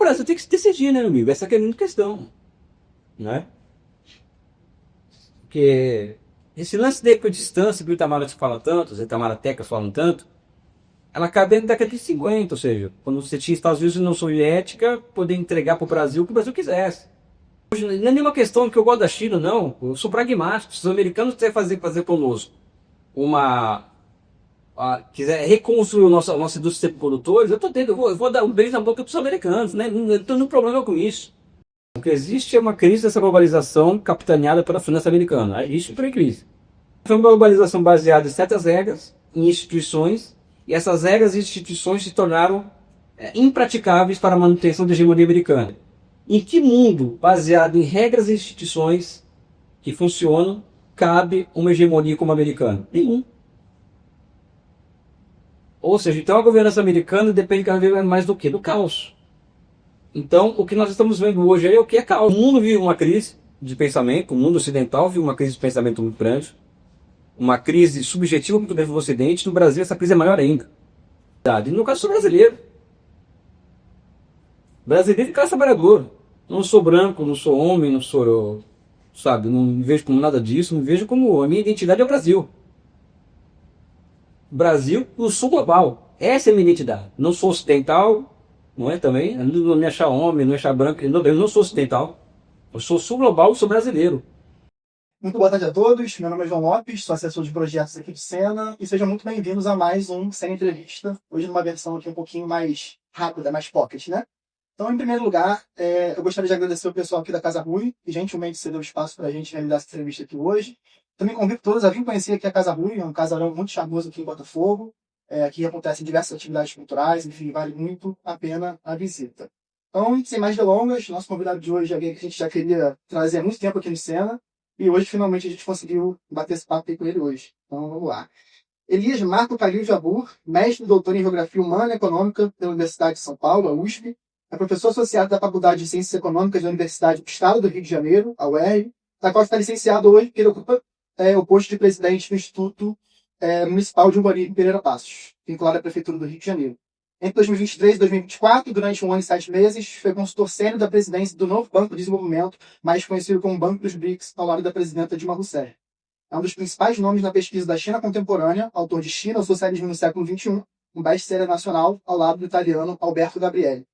Brasil tem que se decidir, né, amigo? Essa que é a grande questão, né? Porque esse lance de equidistância que o Itamar fala tanto, os Itamaractecas falam tanto, ela acaba dentro da década de 50, ou seja, quando você tinha Estados Unidos e União Soviética, poder entregar para o Brasil o que o Brasil quisesse. Hoje não é nenhuma questão que eu gosto da China, não. Eu sou pragmático. Se os americanos quiserem fazer conosco quiser reconstruir a nossa indústria de produtores, eu tô dentro, eu vou dar um beijo na boca para os americanos, né? Não estou no problema com isso. O que existe é uma crise dessa globalização capitaneada pela finança americana. Isso é crise. Foi uma globalização baseada em certas regras, em instituições, e essas regras e instituições se tornaram impraticáveis para a manutenção da hegemonia americana. Em que mundo, baseado em regras e instituições que funcionam, cabe uma hegemonia como a americana? Nenhum. Ou seja, então a governança americana depende cada vez mais do quê? Do caos. Então, o que nós estamos vendo hoje é o que é caos. O mundo vive uma crise de pensamento, o mundo ocidental vive uma crise de pensamento muito grande, uma crise subjetiva muito grande no Ocidente. No Brasil, essa crise é maior ainda. E no caso, sou brasileiro. Brasileiro de classe trabalhadora. Não sou branco, não sou homem, não sou, sabe, não me vejo como nada disso, me vejo como a minha identidade é o Brasil. Brasil, eu sou global. Essa é a minha identidade. Não sou ocidental, não é também? Não me achar homem, não me achar branco. Eu não sou ocidental. Eu sou sul-global, sou brasileiro. Muito boa tarde a todos. Meu nome é João Lopes, sou assessor de projetos aqui do Sena e sejam muito bem-vindos a mais um Sena Entrevista. Hoje numa versão aqui um pouquinho mais rápida, mais pocket, né? Então, em primeiro lugar, eu gostaria de agradecer o pessoal aqui da Casa Rui, que gentilmente cedeu espaço para a gente realizar essa entrevista aqui hoje. Também convido todos a vir conhecer aqui a Casa Rui, é um casarão muito charmoso aqui em Botafogo. Aqui acontecem diversas atividades culturais, enfim, vale muito a pena a visita. Então, sem mais delongas, nosso convidado de hoje é alguém que a gente já queria trazer há muito tempo aqui no Sena, e hoje finalmente a gente conseguiu bater esse papo aí com ele hoje. Então, vamos lá. Elias Marco Calil Jabbour, mestre e doutor em Geografia Humana e Econômica pela Universidade de São Paulo, a USP, é professor associado da Faculdade de Ciências Econômicas da Universidade do Estado do Rio de Janeiro, a UERJ, da qual está licenciado hoje, porque ele ocupa o posto de presidente do Instituto Municipal de Urbanismo Pereira Passos, vinculado à Prefeitura do Rio de Janeiro. Entre 2023 e 2024, durante 1 ano e 7 meses, foi consultor sênior da presidência do novo Banco de Desenvolvimento, mais conhecido como Banco dos BRICS, ao lado da presidenta Dilma Rousseff. É um dos principais nomes na pesquisa da China contemporânea, autor de China, o Socialismo no Século XXI, um best-seller nacional, ao lado do italiano Alberto Gabrielli.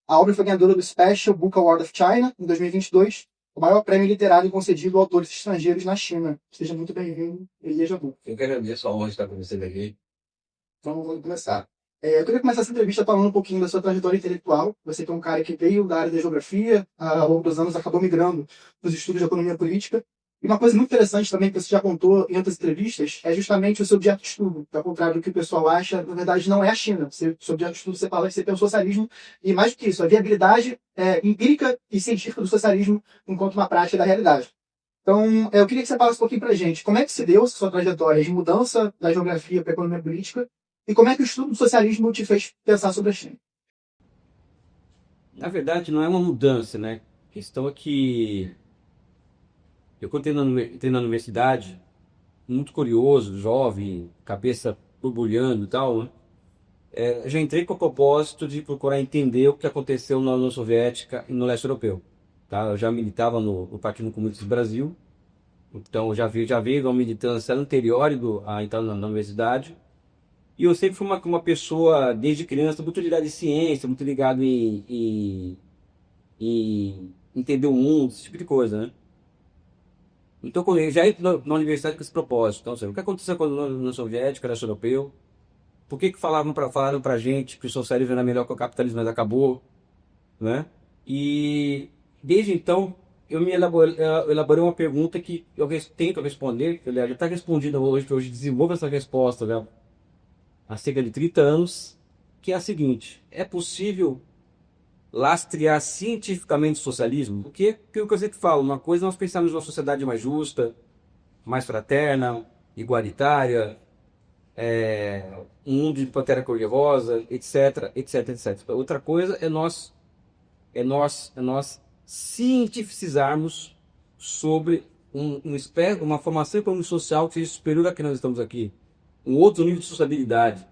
A obra foi ganhadora do Special Book Award of China, em 2022, o maior prêmio literário concedido a autores estrangeiros na China. Seja muito bem-vindo, Elias Jabbour. Eu quero agradecer a honra de estar com você aqui. Então, vamos começar. Eu queria começar essa entrevista falando um pouquinho da sua trajetória intelectual. Você que é um cara que veio da área da geografia, ao longo dos anos acabou migrando para os estudos de economia política. E uma coisa muito interessante também que você já contou em outras entrevistas é justamente o seu objeto de estudo. Ao contrário do que o pessoal acha, na verdade não é a China. O seu objeto de estudo, você fala que você tem o socialismo e mais do que isso, a viabilidade empírica e científica do socialismo enquanto uma prática da realidade. Então, eu queria que você falasse um pouquinho para a gente como é que se deu essa sua trajetória de mudança da geografia para a economia política e como é que o estudo do socialismo te fez pensar sobre a China. Na verdade, não é uma mudança, né? A questão é que eu quando entrei na universidade, muito curioso, jovem, cabeça borbulhando e tal, né? Já entrei com o propósito de procurar entender o que aconteceu na União Soviética e no leste europeu. Tá? Eu já militava no Partido Comunista do Brasil, então eu já veio de uma militância anterior a entrar na universidade. E eu sempre fui uma pessoa, desde criança, muito ligado em ciência, muito ligado em entender o mundo, esse tipo de coisa, né? Então, eu já entro na universidade com esse propósito. Então, o que aconteceu com a União Soviética, o leste europeu? Por que falaram pra gente que o socialismo era melhor que o capitalismo, mas acabou, né? E desde então, eu elaborei uma pergunta que eu tento responder, que aliás já está respondida hoje, que hoje desenvolvo essa resposta, né? Há cerca de 30 anos, que é a seguinte: é possível lastrear cientificamente o socialismo? Porque o que eu sempre falo, uma coisa é nós pensarmos numa sociedade mais justa, mais fraterna, igualitária, um mundo de pantera cor-de-rosa, etc, etc, etc. Outra coisa é nós cientificizarmos sobre uma formação econômica e social que seja superior a que nós estamos aqui. Um outro nível de sociabilidade,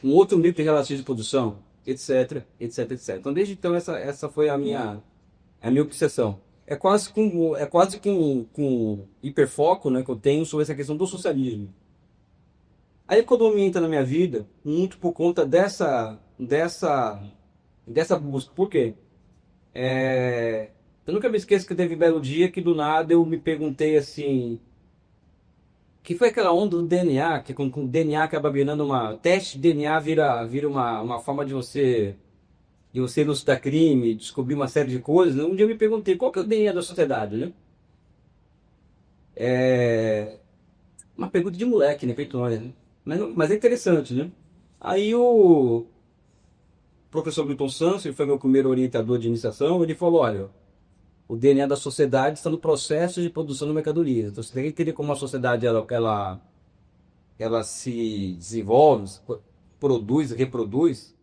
um outro nível de relações de produção, etc, etc, etc. Então, desde então, essa foi a minha obsessão. É quase com hiperfoco, né, que eu tenho sobre essa questão do socialismo. A economia entra na minha vida muito por conta dessa busca. Por quê? Eu nunca me esqueço que teve um belo dia que do nada eu me perguntei assim, que foi aquela onda do DNA, que com o DNA acaba virando uma teste de DNA vira uma forma de você elucidar crime, descobrir uma série de coisas. Um dia eu me perguntei qual que é o DNA da sociedade, né? Uma pergunta de moleque, né? Peitônia, né? Mas é interessante, né? Aí o professor Milton Santos, ele foi meu primeiro orientador de iniciação, ele falou, olha, o DNA da sociedade está no processo de produção de mercadorias. Então você tem que entender como a sociedade ela se desenvolve, produz, reproduz.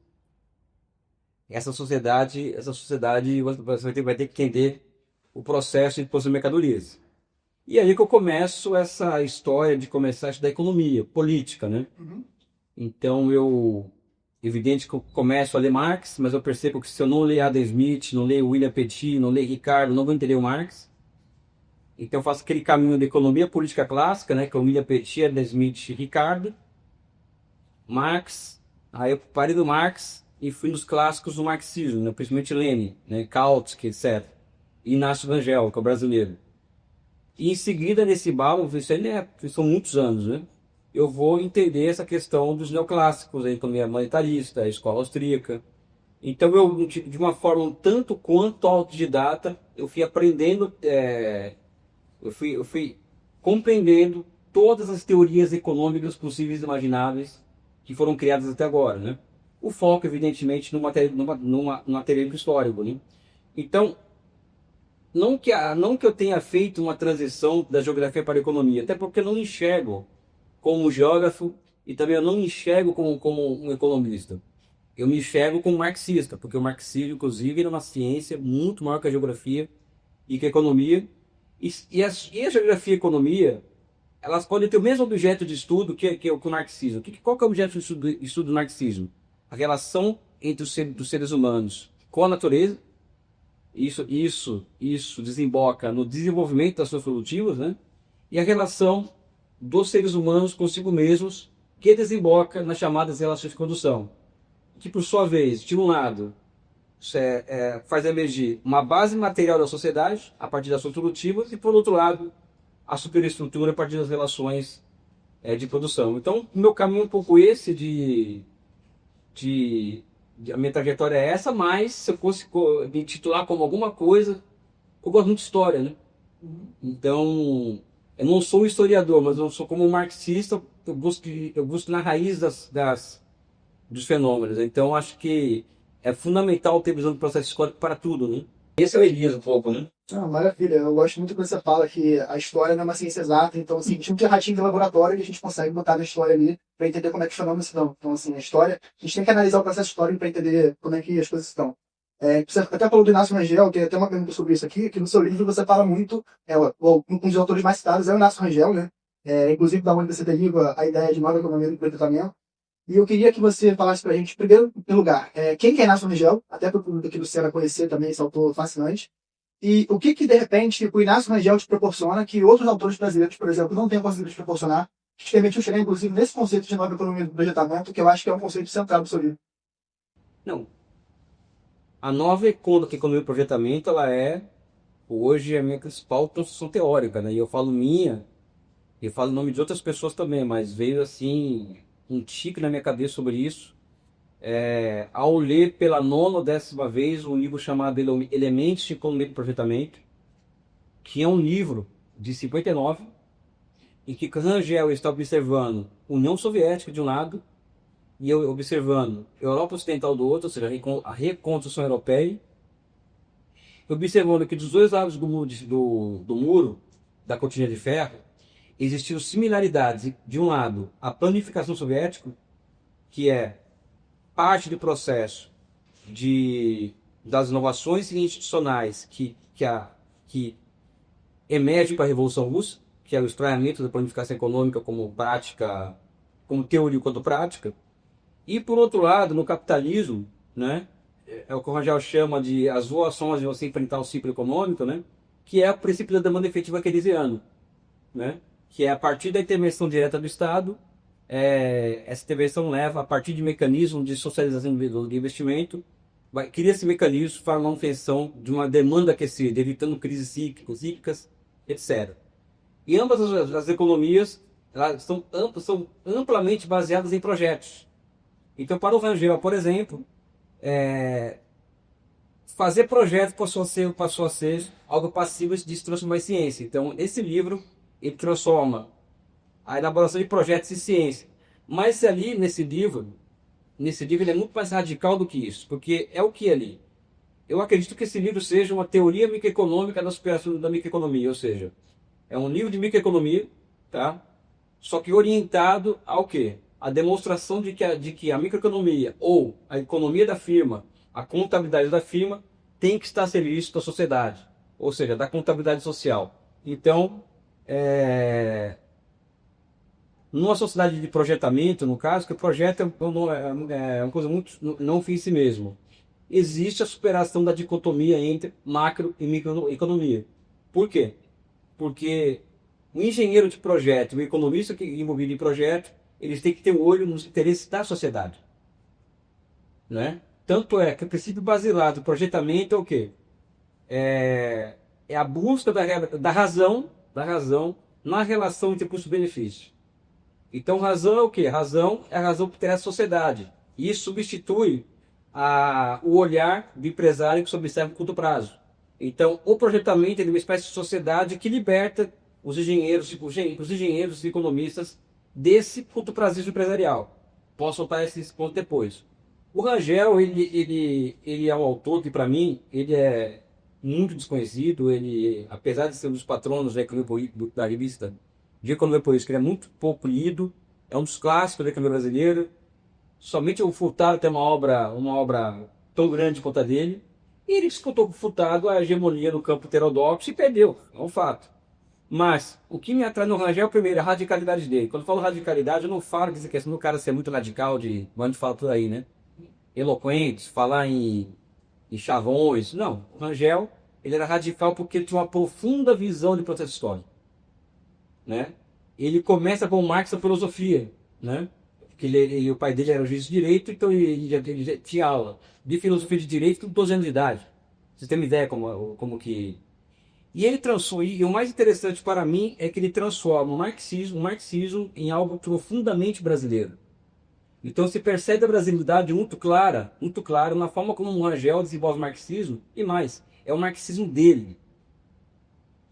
Essa sociedade vai ter que entender o processo de produção de mercadorias. E aí que eu começo essa história de começar a estudar economia, política, né? Uhum. Então evidente que eu começo a ler Marx, mas eu percebo que se eu não ler Adam Smith, não ler William Petit, não ler Ricardo, não vou entender o Marx. Então eu faço aquele caminho da economia política clássica, né? Que é o William Petit, Adam Smith e Ricardo. Marx, aí eu parei do Marx e fui nos clássicos do marxismo, né? Principalmente Lenin, né? Kautsky, etc. E Inácio Rangel, que é o brasileiro. E em seguida, nesse balo, são muitos anos, né? Eu vou entender essa questão dos neoclássicos, a economia monetarista, a escola austríaca. Então, de uma forma um tanto quanto autodidata, eu fui aprendendo, eu fui compreendendo todas as teorias econômicas possíveis e imagináveis que foram criadas até agora, né? O foco, evidentemente, no materialismo histórico, né? Então, não que eu tenha feito uma transição da geografia para a economia, até porque eu não enxergo como geógrafo e também eu não enxergo como um economista. Eu me enxergo como marxista, porque o marxismo, inclusive, é uma ciência muito maior que a geografia e que a economia. E a geografia e a economia, elas podem ter o mesmo objeto de estudo que o marxismo. Qual que é o objeto de estudo do marxismo? A relação entre dos seres humanos com a natureza. Isso desemboca no desenvolvimento das suas produtivas, né? E a relação dos seres humanos consigo mesmos, que desemboca nas chamadas relações de condução, que por sua vez, de um lado, faz emergir uma base material da sociedade a partir das suas produtivas e por outro lado, a superestrutura a partir das relações de produção. Então, o meu caminho é um pouco esse de a minha trajetória é essa, mas se eu fosse me titular como alguma coisa, eu gosto muito de história, né? Então, eu não sou um historiador, mas eu sou como um marxista, eu busco na raiz dos fenômenos. Então, acho que é fundamental ter visão do processo histórico para tudo, né? Esse é o Elias um pouco, né? Ah, maravilha. Eu gosto muito quando você fala que a história não é uma ciência exata, então, assim, tinha um ratinho de laboratório que a gente consegue botar na história ali para entender como é que os fenômenos se dão. Então, assim, a história, a gente tem que analisar o processo histórico para entender como é que as coisas estão. Você até falou do Inácio Rangel, tem até uma pergunta sobre isso aqui, que no seu livro você fala muito, um dos autores mais citados é o Inácio Rangel, né? Inclusive, da onde você deriva a ideia de nova economia do aproveitamento. E eu queria que você falasse para a gente, primeiro, em lugar, quem que é Inácio Rangel, até para o público aqui do Ceará conhecer também esse autor fascinante. E o que de repente, o Inácio Rangel te proporciona que outros autores brasileiros, por exemplo, não tenham conseguido te proporcionar, que te permitiu chegar, inclusive, nesse conceito de nova economia do projetamento, que eu acho que é um conceito central do seu livro. Não. A nova economia do projetamento, ela hoje, a minha principal construção teórica, né? E eu falo minha, eu falo em nome de outras pessoas também, mas veio assim um tique na minha cabeça sobre isso. Ao ler pela nona ou 10ª vez um livro chamado Elementos de Economia do Projetamento, que é um livro de 59, em que Rangel está observando União Soviética de um lado e eu observando Europa Ocidental do outro, ou seja, a reconstrução europeia, observando que dos dois lados do muro da cortina de ferro existiam similaridades. De um lado, a planificação soviética, que é parte do processo das inovações institucionais que emerge para a Revolução Russa, que é o estranhamento da planificação econômica como prática, como teoria quanto prática. E, por outro lado, no capitalismo, né? É o que o Rangel chama de as duas formas de você enfrentar o ciclo econômico, né? Que é o princípio da demanda efetiva keynesiano, né? Que é a partir da intervenção direta do Estado, essa intervenção leva a partir de mecanismos de socialização do investimento, cria esse mecanismo para a manutenção de uma demanda aquecida, evitando crises cíclicas, etc. E ambas as economias elas são amplamente baseadas em projetos. Então, para o Rangel, por exemplo, fazer projetos passou a ser algo passivo de se transformar em ciência. Então, esse livro ele transforma a elaboração de projetos em ciência. Mas ali, nesse livro ele é muito mais radical do que isso, porque é o que ali? Eu acredito que esse livro seja uma teoria microeconômica da superação da microeconomia, ou seja, é um livro de microeconomia, tá? Só que orientado ao quê? A demonstração de que a microeconomia ou a economia da firma, a contabilidade da firma, tem que estar a serviço da sociedade, ou seja, da contabilidade social. Então, numa sociedade de projetamento, no caso, que o projeto é uma coisa muito não fim em si mesmo. Existe a superação da dicotomia entre macro e microeconomia. Por quê? Porque o engenheiro de projeto, o economista que envolvido em projeto, eles têm que ter o olho nos interesses da sociedade, né? Tanto é que o princípio basilar do projetamento é o quê? É a busca da razão na relação entre custo-benefício. Então, razão é o quê? Razão é a razão que interessa a sociedade. E isso substitui o olhar do empresário que se observa a curto prazo. Então, o projetamento é uma espécie de sociedade que liberta os engenheiros e economistas desse curto prazismo empresarial. Posso soltar esse ponto depois. O Rangel, ele é um autor que, para mim, ele é muito desconhecido. Ele, apesar de ser um dos patronos da revista de economia política, ele é muito pouco lido. É um dos clássicos da economia brasileira. Somente o Furtado tem uma obra tão grande quanto a dele. E ele disputou com o Furtado a hegemonia no campo heterodoxo e perdeu. É um fato. Mas o que me atrai no Rangel, primeiro, é a radicalidade dele. Quando eu falo radicalidade, eu não falo dessa questão do cara ser muito radical, de a gente fala por aí, né? Eloquentes, falar em chavões. Não, o Rangel, ele era radical porque ele tinha uma profunda visão de processo histórico, né? Ele começa com Marx a filosofia, né? Que o pai dele era juiz de direito, então ele já tinha aula de filosofia de direito com 12 anos de idade. Vocês têm uma ideia como que... E ele transforma, e o mais interessante para mim é que ele transforma o marxismo em algo profundamente brasileiro. Então se percebe a brasilidade muito clara na forma como o Rangel desenvolve o marxismo, e mais, é o marxismo dele,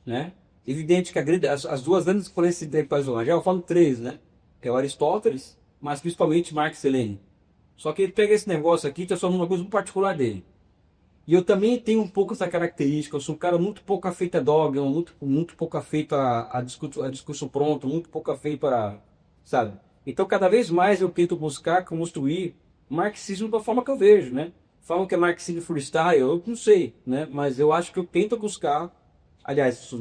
né? Evidente que as duas grandes influências intelectuais do Rangel, eu falo três, né? Que é o Aristóteles, mas principalmente Marx e Lenin. Só que ele pega esse negócio aqui e transforma numa coisa muito particular dele. E eu também tenho um pouco essa característica, eu sou um cara muito pouco afeito a dogma, muito pouco afeito a discurso pronto, muito pouco afeito a, sabe? Então cada vez mais eu tento buscar construir marxismo da forma que eu vejo, né? Falam que é marxismo freestyle, eu não sei, né? Mas eu acho que eu tento buscar, aliás,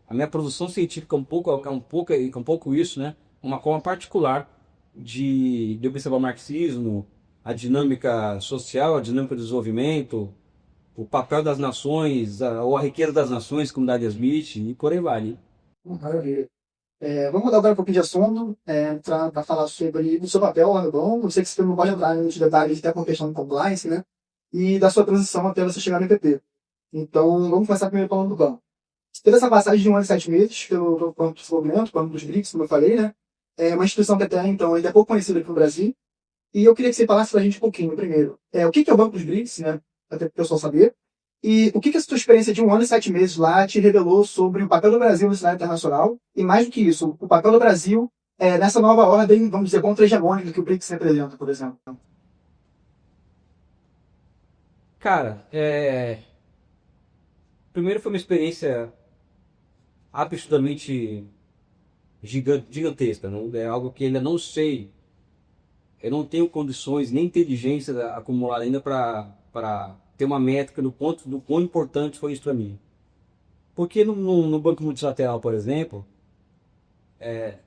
a minha produção científica é um pouco isso, né? Uma forma particular de observar o marxismo, a dinâmica social, a dinâmica do desenvolvimento, o papel das nações, ou a riqueza das nações, como Daria Smith, e por aí vai, né? Maravilha. Vamos mudar agora um pouquinho de assunto, para falar sobre o seu papel lá no banco. Eu sei que você não pode entrar nos detalhes até por questão de compliance, né? E da sua transição até você chegar no IPP. Então, vamos começar primeiro falando do banco. Você teve essa passagem de 1 ano e 7 meses pelo Banco de Desenvolvimento, Banco dos BRICS, como eu falei, né? É uma instituição que até então ainda é pouco conhecida aqui no Brasil. E eu queria que você falasse para a gente um pouquinho, primeiro, o que é o Banco dos BRICS, né? Até para o pessoal saber. E o que a sua experiência de 1 ano e 7 meses lá te revelou sobre o papel do Brasil no cenário internacional? E mais do que isso, o papel do Brasil nessa nova ordem, vamos dizer, contra-hegemônica que o BRICS representa, por exemplo. Cara, primeiro foi uma experiência absurdamente gigantesca, não? É algo que ainda não sei, eu não tenho condições nem inteligência acumulada ainda para ter uma métrica no ponto do quão importante foi isso para mim. Porque no Banco Multilateral, por exemplo,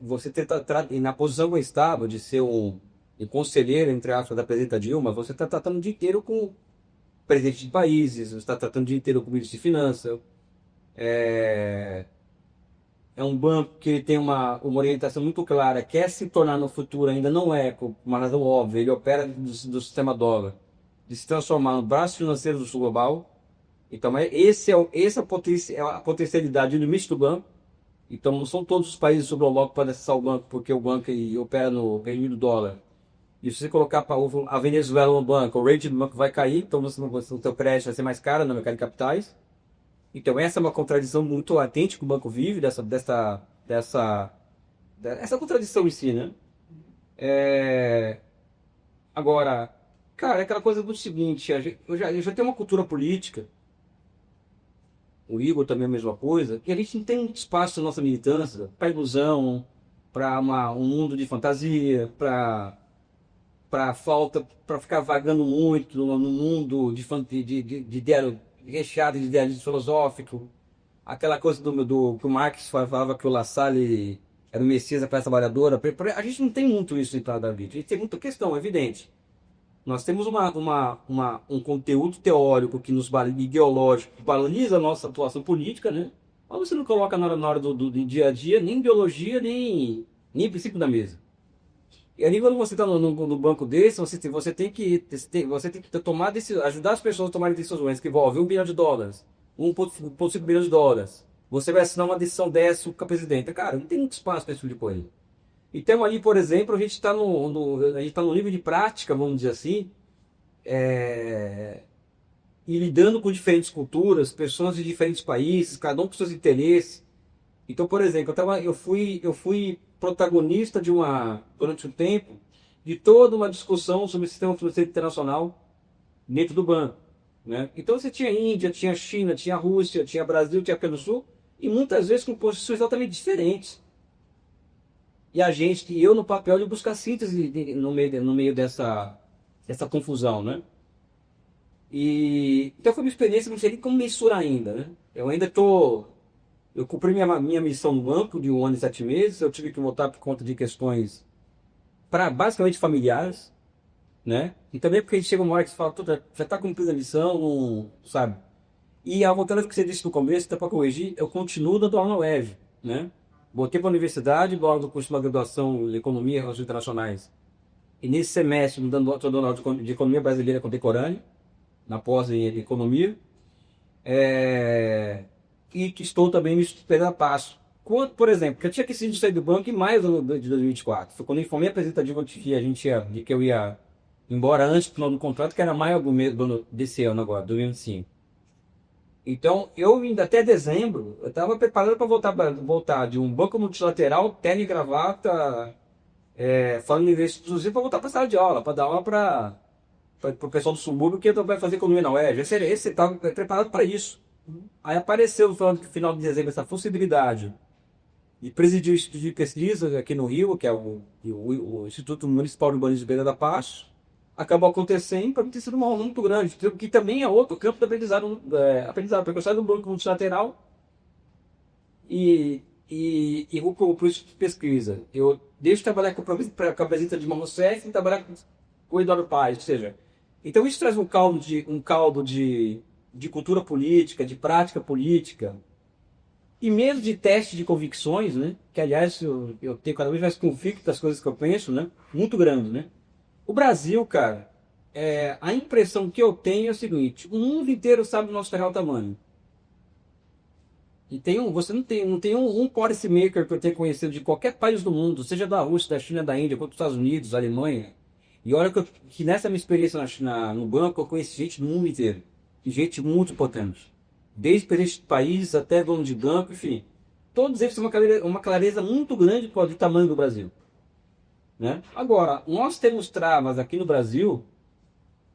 você tenta, na posição que eu estava, de ser e conselheiro, entre aspas, da presidenta Dilma, você está tratando o dia inteiro com presidente de países, você está tratando o dia inteiro com o ministro de Finanças. É, é um banco que ele tem uma orientação muito clara, quer se tornar no futuro, ainda não é, por uma razão óbvia, ele opera do sistema dólar, de se transformar no braço financeiro do sul global. Então, essa é a potencialidade do limite do banco. Então, não são todos os países do sul global que podem acessar o banco, porque o banco opera no regime do dólar. E se você colocar para a Venezuela no banco, o rating do banco vai cair, então o seu crédito vai ser mais caro no mercado de capitais. Então essa é uma contradição muito latente que o banco vive, essa contradição em si, né? É, Agora, cara, é aquela coisa do seguinte, eu já tenho uma cultura política, o Igor também é a mesma coisa, que a gente não tem muito espaço na nossa militância para ilusão, para um mundo de fantasia, para falta, para ficar vagando muito no mundo de ideia, recheado de idealismo filosófico, aquela coisa que o Marx falava que o La Salle era o Messias da classe trabalhadora. A gente não tem muito isso em da vida, a gente tem muita questão, é evidente. Nós temos um conteúdo teórico que ideológico, que baliza a nossa atuação política, né? Mas você não coloca na hora do dia a dia nem ideologia, nem princípio da mesa. E ali quando você está no banco desse, você tem que tomar ajudar as pessoas a tomarem decisões que envolvem US$ 1 bilhão, 1,5 bilhão de dólares. Você vai assinar uma decisão dessa com a presidenta. Cara, não tem muito espaço para esse tipo de coisa. Então ali, por exemplo, a gente está a gente tá no nível de prática, vamos dizer assim, e lidando com diferentes culturas, pessoas de diferentes países, cada um com seus interesses. Então, por exemplo, eu fui protagonista durante um tempo, de toda uma discussão sobre o sistema financeiro internacional dentro do banco, né? Então você tinha Índia, tinha China, tinha Rússia, tinha Brasil, tinha África do Sul, e muitas vezes com posições totalmente diferentes. E eu no papel de buscar síntese no meio dessa confusão, né? Então foi uma experiência, não sei nem como mensurar ainda, né? Eu cumpri minha missão no banco de 1 ano e 7 meses. Eu tive que voltar por conta de questões basicamente familiares, né? E também porque a gente chega uma hora que você fala, já está cumprindo a missão, não, sabe? E voltando ao que você disse no começo, até para corrigir, eu continuo dando aula na UERJ, né? Voltei para a universidade, dou aula do curso de uma graduação de Economia e Relações Internacionais. E nesse semestre, estou dando aula de Economia Brasileira Contemporânea, na pós em Economia. E que estou também me esperando a passo. Por exemplo, que eu tinha que sair do banco em maio de 2024. Foi quando eu informei a presidenta Dilma de que eu ia embora antes do final do contrato, que era maio desse ano agora, 2025. Então, eu ainda até dezembro, eu estava preparado para voltar de um banco multilateral, terno e gravata, falando inglês exclusivo, para voltar para a sala de aula, para dar aula para o pessoal do subúrbio que vai fazer economia na UERJ. Esse estava preparado para isso. Aí apareceu, falando que no final de dezembro, essa possibilidade de presidir o Instituto de Pesquisa aqui no Rio, que é o Instituto Municipal de Urbanismo de Beira da Paz. Acabou acontecendo, para mim ter sido uma honra muito grande, que também é outro campo de aprendizado, porque eu saio do banco multilateral e vou para o Instituto de Pesquisa. Eu deixo de trabalhar com a presidenta de Rousseff e trabalhar com o Eduardo Paes, ou seja, então isso traz um caldo de cultura política, de prática política, e mesmo de teste de convicções, né? Que aliás eu tenho cada vez mais convicto das coisas que eu penso, né? Muito grande, né? O Brasil, cara, a impressão que eu tenho é o seguinte: o mundo inteiro sabe o nosso real tamanho. E você não tem um policy maker que eu tenha conhecido de qualquer país do mundo, seja da Rússia, da China, da Índia, quanto dos Estados Unidos, da Alemanha. E olha que nessa minha experiência no banco eu conheci gente do mundo inteiro. E gente muito potente. Desde presidente de país até dono de banco, enfim. Todos eles têm uma clareza muito grande do tamanho do Brasil. Né? Agora, nós temos travas aqui no Brasil,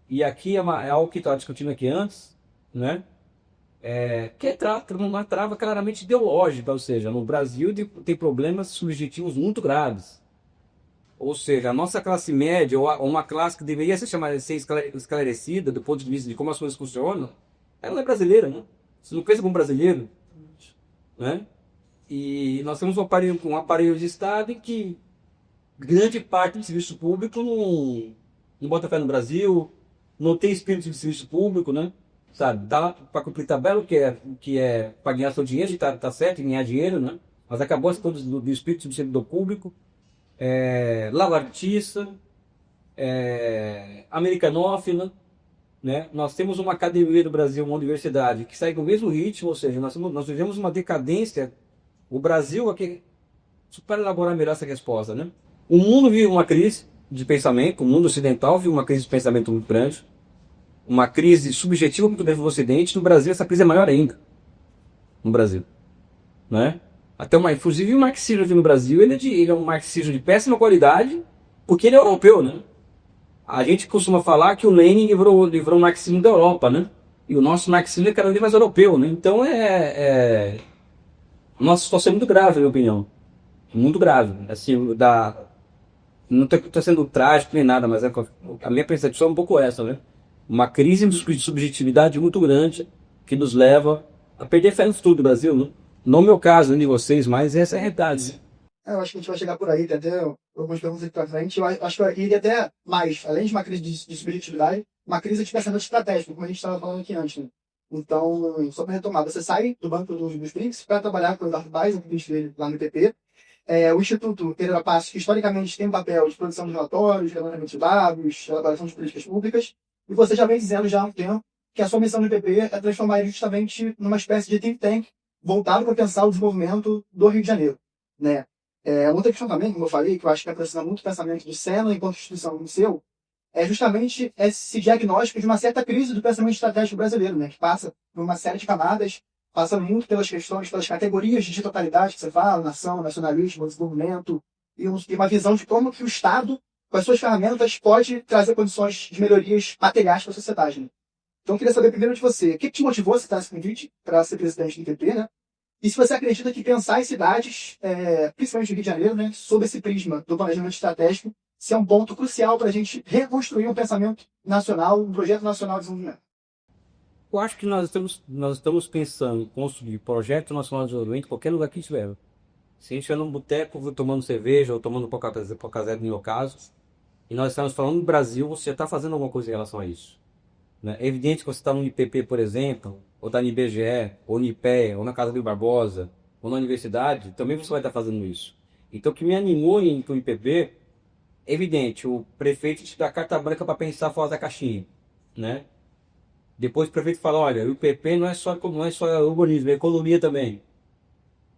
e aqui é algo que estava discutindo aqui antes, né? Que é uma trava claramente ideológica, ou seja, no Brasil tem problemas subjetivos muito graves. Ou seja, a nossa classe média, ou uma classe que deveria ser esclarecida do ponto de vista de como as coisas funcionam, ela não é brasileira, né? Você não pensa como brasileiro, né? E nós temos um aparelho de Estado em que grande parte do serviço público não bota fé no Brasil, não tem espírito de serviço público, né? Sabe, dá para cumprir tabela o que é para ganhar seu dinheiro, e tá certo, em ganhar dinheiro, né? Mas acabou as coisas do espírito do servidor público, lavartista, americanófila, né? Nós temos uma academia do Brasil, uma universidade que segue o mesmo ritmo, ou seja, nós vivemos uma decadência. O Brasil aqui, para elaborar melhor essa resposta, né? O mundo vive uma crise de pensamento, o mundo ocidental vive uma crise de pensamento muito grande, uma crise subjetiva muito grande no Ocidente. No Brasil, essa crise é maior ainda. No Brasil, né? Até inclusive o marxismo aqui no Brasil, ele é um marxismo de péssima qualidade, porque ele é europeu, né? A gente costuma falar que o Lenin livrou o marxismo da Europa, né? E o nosso marxismo é cada vez mais europeu, né? Então nossa situação é muito grave, na minha opinião. Muito grave. Assim, não estou sendo trágico nem nada, mas a minha percepção é um pouco essa, né? Uma crise de subjetividade muito grande que nos leva a perder fé no futuro do Brasil, né? No meu caso, nem de vocês, mas essa é a realidade. Eu acho que a gente vai chegar por aí, tem até algumas perguntas aqui pra frente. Eu acho que eu iria até mais, além de uma crise de subjetividade, uma crise de pensamento estratégico, como a gente estava falando aqui antes, né? Então, só para retomar, você sai do banco dos BRICS para trabalhar com o Eduardo Paes, dele lá no IPP. O Instituto Pereira Passos, historicamente, tem um papel de produção de relatórios, levantamento de dados, elaboração de políticas públicas, e você já vem dizendo já há um tempo que a sua missão no IPP é transformar ele justamente numa espécie de think tank voltado para pensar o desenvolvimento do Rio de Janeiro, né? Outra questão também, como eu falei, que eu acho que aproxima muito o pensamento do Sena enquanto instituição no seu, é justamente esse diagnóstico de uma certa crise do pensamento estratégico brasileiro, né? Que passa por uma série de camadas, passando muito pelas questões, pelas categorias de totalidade que você fala, nação, nacionalismo, desenvolvimento, e uma visão de como que o Estado, com as suas ferramentas, pode trazer condições de melhorias materiais para a sociedade, né? Então, eu queria saber primeiro de você, o que te motivou a aceitar esse convite para ser presidente do IPP, né? E se você acredita que pensar em cidades, principalmente no Rio de Janeiro, né, sob esse prisma do planejamento estratégico, se é um ponto crucial para a gente reconstruir um pensamento nacional, um projeto nacional de desenvolvimento. Eu acho que nós estamos pensando em construir projeto nacional de desenvolvimento em qualquer lugar que estiver. Se a gente estiver num boteco tomando cerveja ou tomando pocazé no meu caso, e nós estamos falando do Brasil, você já está fazendo alguma coisa em relação a isso, né? É evidente que você está no IPP, por exemplo, ou está no IBGE, ou no IPE, ou na Casa Rio Barbosa, ou na universidade, também você vai estar fazendo isso. Então, o que me animou em ir para o IPP, é evidente, o prefeito te dá carta branca para pensar fora da caixinha, né? Depois o prefeito fala, olha, o IPP não é só urbanismo, é economia também,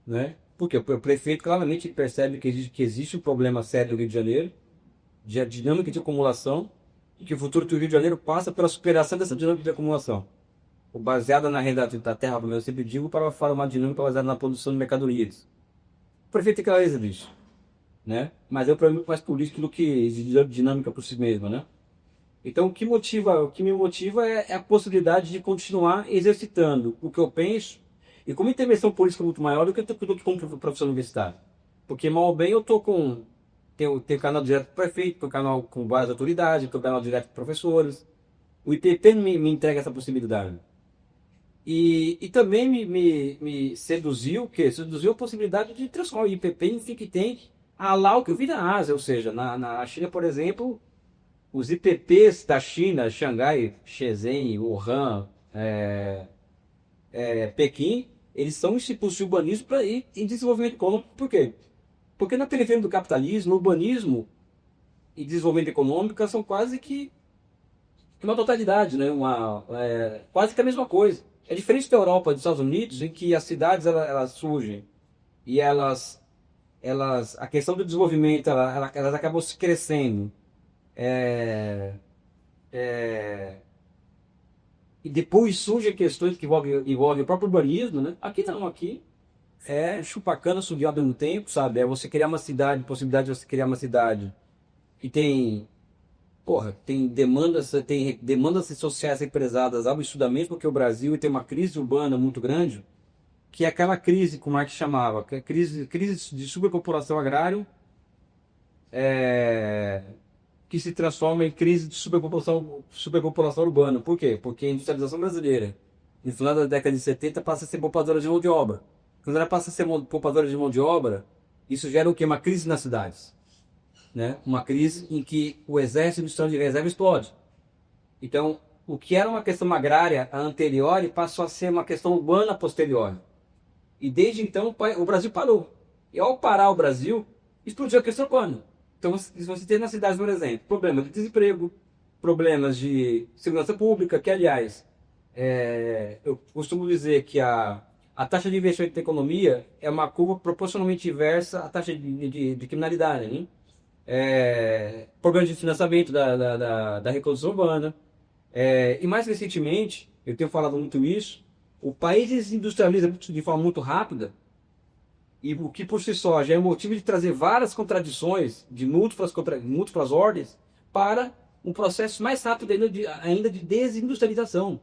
né? Porque o prefeito claramente percebe que existe um problema sério no Rio de Janeiro, de dinâmica de acumulação, e que o futuro do Rio de Janeiro passa pela superação dessa dinâmica de acumulação. Baseada na renda da terra, como eu sempre digo, para uma dinâmica baseada na produção de mercadorias. O prefeito tem clareza disso, né? Mas é um problema muito mais político do que de dinâmica por si mesmo, né? Então, o que me motiva é a possibilidade de continuar exercitando o que eu penso, e com uma intervenção política muito maior do que como professor universitário. Porque, mal ou bem, eu estou com. Tenho canal direto com o prefeito, tenho canal com várias autoridades, tenho canal direto com professores. O IPP me entrega essa possibilidade. E também me seduziu, o quê? Seduziu a possibilidade de transformar o IPP em think tank a lá o que eu vi na Ásia, ou seja, na China, por exemplo, os IPPs da China, Xangai, Shenzhen, Wuhan, Pequim, eles são institutos de urbanismo para ir em desenvolvimento econômico. Por quê? Porque na periferia do capitalismo, urbanismo e desenvolvimento econômico são quase que uma totalidade, né? Quase que a mesma coisa. É diferente da Europa, dos Estados Unidos, em que as cidades elas surgem e a questão do desenvolvimento, elas acabam se crescendo. É, é, e depois surgem questões que envolvem o próprio urbanismo, né? Aqui não, aqui é chupar cana, subir ao mesmo tempo, sabe? É você criar uma cidade, possibilidade de você criar uma cidade que tem demandas sociais represadas absurdamente, porque o Brasil tem uma crise urbana muito grande, que é aquela crise, como é que chamava, que é crise de superpopulação agrária, que se transforma em crise de superpopulação urbana. Por quê? Porque a industrialização brasileira, no final da década de 70, passa a ser poupadora de mão de obra. Quando ela passa a ser poupadora de mão de obra, isso gera o quê? Uma crise nas cidades. né? Uma crise em que o exército do estado de reserva explode. Então, o que era uma questão agrária a anteriori passou a ser uma questão urbana a posteriori. E desde então o Brasil parou. E ao parar o Brasil, explodiu a questão urbana. Então você tem nas cidades, por exemplo, problemas de desemprego, problemas de segurança pública, que aliás, eu costumo dizer que a taxa de investimento na economia é uma curva proporcionalmente inversa à taxa de criminalidade, né? Programas de financiamento da reconstrução urbana. E mais recentemente, eu tenho falado muito isso, o país se industrializa de forma muito rápida, e o que por si só já é motivo de trazer várias contradições de múltiplas ordens para um processo mais rápido ainda de desindustrialização,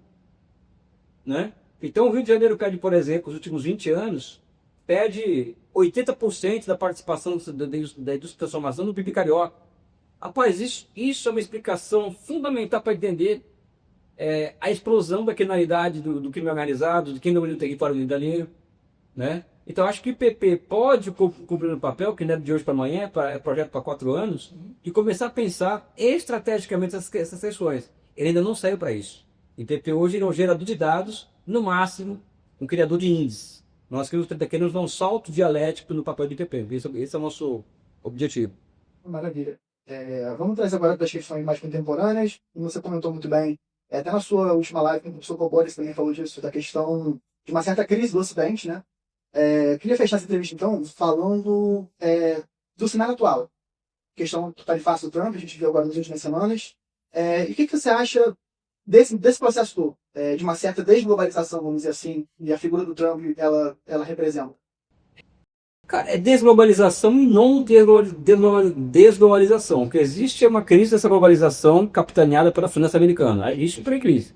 né? Então o Rio de Janeiro perde, por exemplo, nos últimos 20 anos, perde 80% da participação da indústria de transformação no PIB carioca. Rapaz, isso é uma explicação fundamental para entender a explosão da criminalidade, do crime organizado, de quem domina o território brasileiro, né? Então acho que o PP pode cumprir um papel, que não é de hoje para amanhã, é projeto para 4 anos, e começar a pensar estrategicamente essas questões. Ele ainda não saiu para isso. O PP hoje é um gerador de dados, no máximo, um criador de índices. Nós queremos dar um salto dialético no papel do PP. Esse é o nosso objetivo. Maravilha. Vamos trazer agora para as questões mais contemporâneas. Você comentou muito bem, até na sua última live, o professor Boris também falou disso, da questão de uma certa crise do Ocidente, né? Queria fechar essa entrevista, então, falando do cenário atual. Questão do tarifaço do Trump, a gente viu agora nas últimas semanas. E o que você acha desse processo todo, de uma certa desglobalização, vamos dizer assim, e a figura do Trump, ela representa? Cara, é desglobalização e não desglobalização. O que existe é uma crise dessa globalização capitaneada pela finança americana. Isso entra em crise.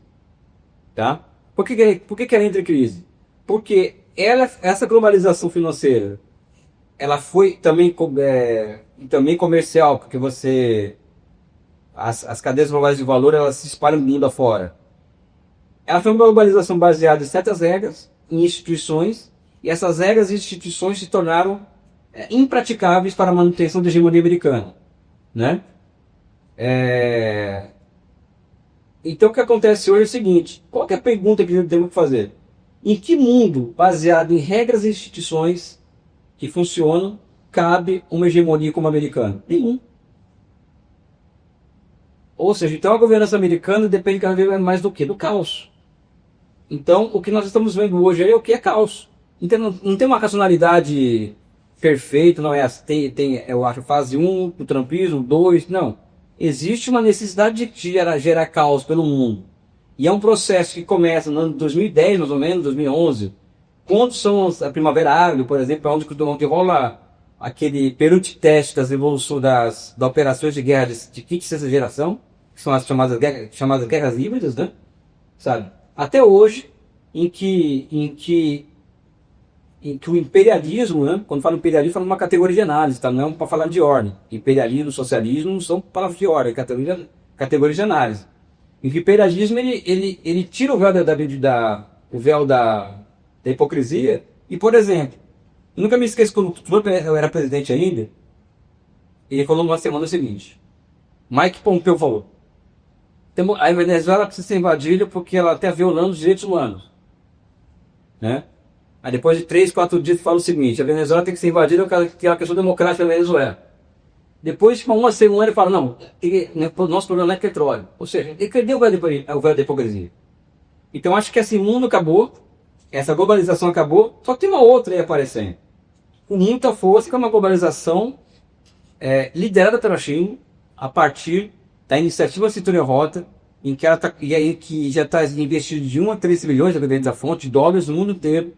Tá? Por que ela entra em crise? Porque essa globalização financeira, ela foi também comercial, porque as cadeias globais de valor, elas se espalham do mundo afora. Ela foi uma globalização baseada em certas regras, em instituições, e essas regras e instituições se tornaram impraticáveis para a manutenção da hegemonia americana, né? Então o que acontece hoje é o seguinte: qual que é a pergunta que temos que fazer? Em que mundo, baseado em regras e instituições que funcionam, cabe uma hegemonia como a americana? Nenhum. Ou seja, então a governança americana depende cada vez mais do quê? Do caos. Então o que nós estamos vendo hoje é o que é caos. Não tem uma racionalidade perfeita, não é assim. Eu acho, fase 1 do trumpismo, 2, não. Existe uma necessidade de gerar caos pelo mundo. E é um processo que começa no ano 2010, mais ou menos, 2011, quando são a Primavera Árabe, por exemplo, onde rola aquele período teste das evoluções das operações de guerra de quinta e sexta geração, que são as chamadas guerras híbridas, né? Sabe? Até hoje, em que o imperialismo, né? Quando fala imperialismo, fala uma categoria de análise, tá? Não é para falar de ordem. Imperialismo, socialismo não são palavras de ordem, categoria de análise. Em que o imperialismo ele tira o véu da hipocrisia. E, por exemplo, eu nunca me esqueço quando o Trump era presidente ainda, ele falou numa semana seguinte: Mike Pompeo falou, a Venezuela precisa ser invadida porque ela está violando os direitos humanos, né? Aí depois de 3, 4 dias fala o seguinte: a Venezuela tem que ser invadida porque tem uma questão democrática na Venezuela. Depois de uma semana ele fala: não, o nosso problema não é petróleo. Ou seja, ele perdeu o véu da hipocrisia. Então acho que esse mundo acabou, essa globalização acabou, só que tem uma outra aí aparecendo. Com muita força, que é uma globalização liderada pela China, a partir da iniciativa Cintura Rota, em que já está investido de 1 a 3 bilhões, dependendo da fonte, de dólares no mundo inteiro,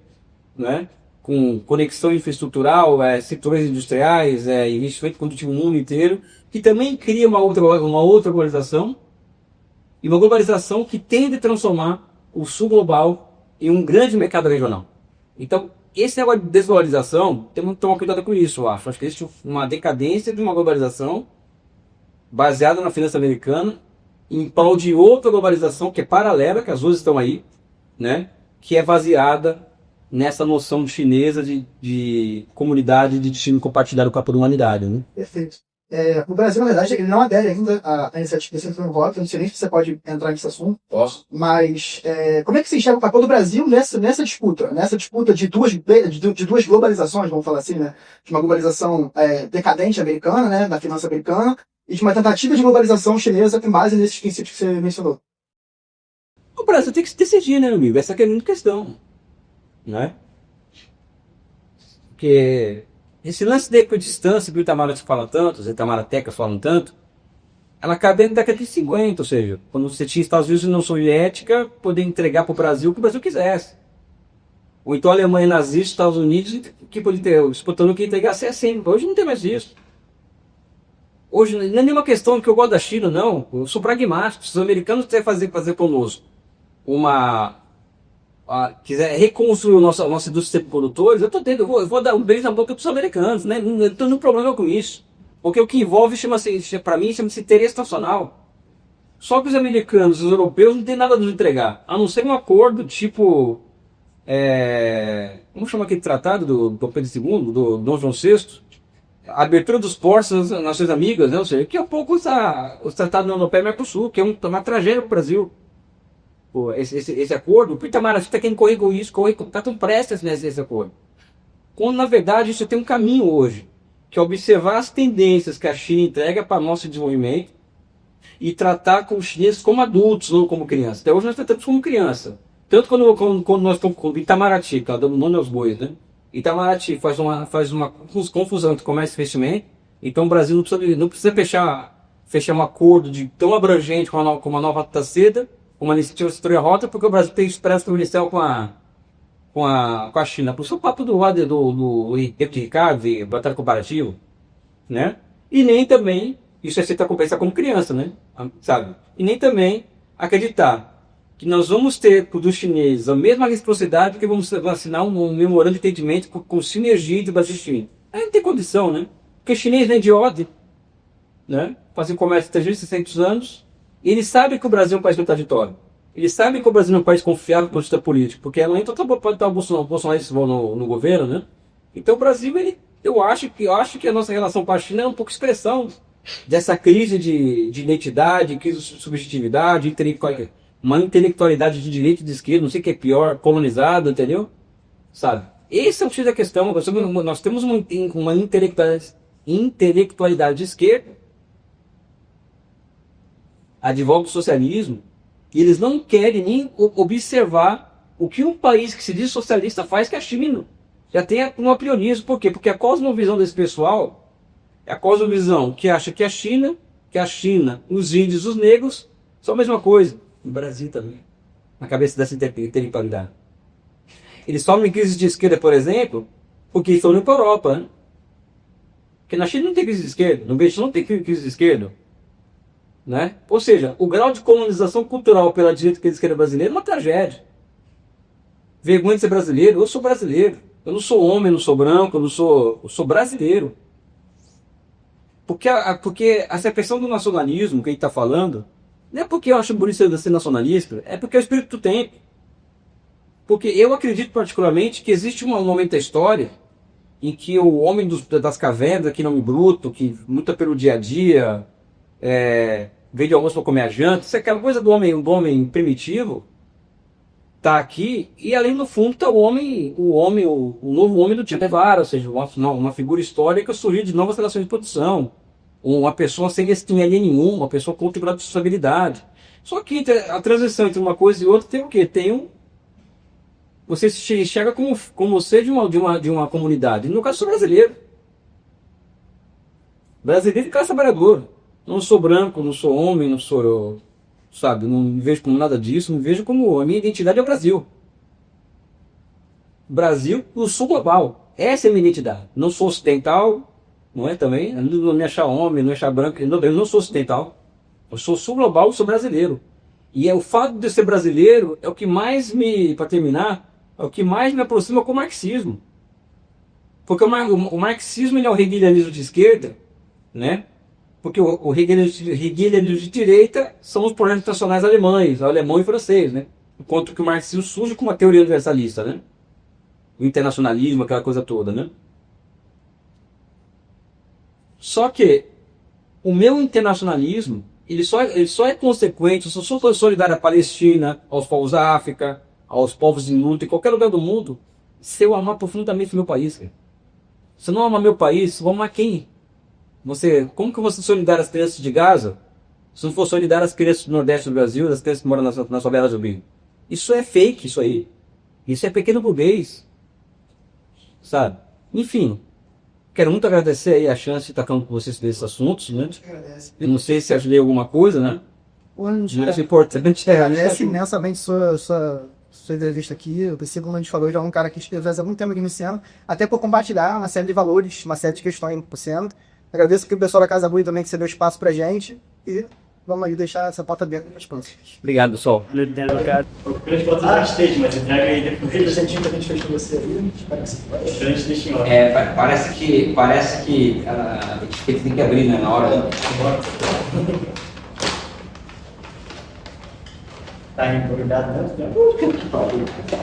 né? Com conexão infraestrutural, setores industriais, investimento produtivo no mundo inteiro, que também cria uma outra globalização, e uma globalização que tende a transformar o sul global em um grande mercado regional. Então, esse negócio de desglobalização, temos que tomar cuidado com isso, eu acho. Acho que existe uma decadência de uma globalização baseada na finança americana, em prol de outra globalização que é paralela, que as duas estão aí, né? Que é baseada nessa noção chinesa de comunidade de destino compartilhado com a humanidade, né? Perfeito. O Brasil, na verdade, ele não adere ainda à iniciativa desse centro voto. Eu não sei nem se você pode entrar nesse assunto. Posso? Mas como é que você enxerga o papel do Brasil nessa disputa? Nessa disputa de duas globalizações, vamos falar assim, né? De uma globalização decadente americana, né? Da finança americana, e de uma tentativa de globalização chinesa com base nesses princípios que você mencionou. O Brasil tem que se decidir, né, amigo? Essa que é a grande questão, né? Porque esse lance de equidistância que o Itamaraty fala tanto, os Itamaractecas falam tanto, ela acaba na década de 50, ou seja, quando você tinha Estados Unidos e União Soviética, poder entregar para o Brasil o que o Brasil quisesse. Ou então a Alemanha nazista, Estados Unidos, que podia ter, disputando o que entregasse assim. Hoje não tem mais isso. Hoje não é nenhuma questão que eu gosto da China, não. Eu sou pragmático. Se os americanos quiserem fazer conosco quiser reconstruir a nossa indústria de produtores, eu tô tendo, eu vou dar um beijo na boca para os americanos, né? Não estou nenhum problema com isso. Porque o que envolve, para mim, chama-se interesse nacional. Só que os americanos, os europeus, não tem nada a nos entregar. A não ser um acordo tipo... como chama aquele tratado do Pedro II, do Dom João VI? A abertura dos portos nas nações amigas, né? Ou seja, que é um pouco os tratados da União Europeia e Mercosul, que é uma tragédia para o Brasil. Pô, esse acordo, o Itamaraty está querendo correr com isso, está tão prestes nesse acordo. Quando, na verdade, isso tem um caminho hoje, que é observar as tendências que a China entrega para o nosso desenvolvimento e tratar com os chineses como adultos, não como crianças. Até hoje nós tratamos como criança. Tanto quando nós estamos com o Itamaraty, que ela dando nome aos bois, né? Itamaraty faz uma confusão entre comércio e investimento, então o Brasil não precisa fechar um acordo tão abrangente com a nova Rota da Seda, uma iniciativa de rota, porque o Brasil tem expresso comercial com a China. Por isso o papo do Ricardo, de batalha comparativo, né? E nem também, isso é aceitar compensar como criança, né? Sabe? E nem também acreditar que nós vamos ter dos chineses a mesma reciprocidade, porque vamos assinar um memorando de entendimento com sinergia entre o Brasil e China. Aí não tem condição, né? Porque chinês não é idiota, né? Fazem comércio há 360 anos, e eles sabem que o Brasil é um país contraditório. Eles sabem que o Brasil é um país confiável do ponto de vista político, porque ela então pode estar o Bolsonaro no governo, né? Então o Brasil, eu acho que a nossa relação com a China é um pouco expressão dessa crise de identidade, crise de subjetividade, uma intelectualidade de direita e de esquerda, não sei o que é pior, colonizado, entendeu? Sabe? Esse é o X da questão. Nós temos uma intelectualidade de esquerda, advoga do socialismo, e eles não querem nem observar o que um país que se diz socialista faz, que é a China. Já tem um apriorismo. Por quê? Porque a cosmovisão desse pessoal é a cosmovisão que acha que a China, os índios, os negros, são a mesma coisa. No Brasil também. Na cabeça dessa intelectualidade. Eles sofrem crise de esquerda, por exemplo, porque estão indo para a Europa, né? Porque na China não tem crise de esquerda, no Vietnã não tem crise de esquerda. Né? Ou seja, o grau de colonização cultural pela direita e esquerda brasileira é uma tragédia. Vergonha de ser brasileiro. Eu sou brasileiro. Eu não sou homem, não sou branco, eu sou brasileiro. Porque essa questão do nacionalismo que a gente está falando, não é porque eu acho bonito ser nacionalista, é porque é o espírito do tempo. Porque eu acredito particularmente que existe um momento da história em que o homem das cavernas, aquele homem bruto, que luta pelo dia a dia, veio de almoço para comer a janta, isso é aquela coisa do homem primitivo, tá aqui, e além do fundo está o novo homem do Che Guevara, ou seja, uma figura histórica surgiu de novas relações de produção, uma pessoa sem etnia nenhuma, uma pessoa com grau de responsabilidade. Só que a transição entre uma coisa e outra tem o quê? Você se enxerga como ser de uma comunidade. No caso, eu sou brasileiro. Brasileiro de classe trabalhadora. Não sou branco, não sou homem, não sou, sabe, não me vejo como nada disso, me vejo como a minha identidade é o Brasil. Brasil, eu sou global. Essa é a minha identidade. Não sou ocidental, não é também? Não me achar homem, não me achar branco, eu não sou ocidental. Eu sou global, eu sou brasileiro. E o fato de eu ser brasileiro é o que mais para terminar, é o que mais me aproxima com o marxismo. Porque o marxismo ele é o hegelianismo de esquerda, né? Porque o hegelianismo de direita são os projetos nacionais alemães, alemão e francês, né? Enquanto que o marxismo surge como uma teoria universalista, né? O internacionalismo, aquela coisa toda, né? Só que o meu internacionalismo, ele só é consequente, eu só sou solidário à Palestina, aos povos da África, aos povos em luta, em qualquer lugar do mundo, se eu amar profundamente o meu país. Cara. Se eu não amar meu país, vou amar quem? Como que você é solidário às crianças de Gaza, se não for solidário às crianças do Nordeste do Brasil, às crianças que moram nas favelas do Rio? Isso é fake, isso aí. Isso é pequeno burguês, sabe? Enfim, quero muito agradecer aí a chance de estar falando com vocês desses assuntos, né? Agradece. Eu não sei se ajudei alguma coisa, né? Mas o importante é... Agradece imensamente sua entrevista aqui. Eu percebo, como a gente falou, já é um cara que esteve há muito tempo aqui no Cena, até por compartilhar uma série de valores, uma série de questões por cento. Agradeço aqui o pessoal da Casa Bui também que cedeu espaço pra gente. E vamos aí deixar essa porta aberta para as próximas. Obrigado, pessoal. Pelas fotos da stage, mas entrega aí depois. O presentinho que a gente fez com você aí, espero que você goste. Grande destino. Parece que a etiqueta tem que abrir, né, na hora. Né? Tá embrulhado, né?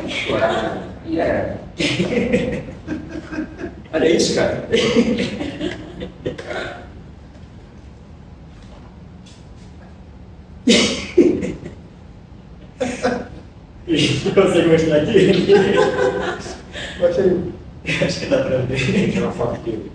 Chorar. Olha isso, cara. Você consegue mostrar aqui? Gostei. Acho que dá pra ver. Tirar uma foto aqui.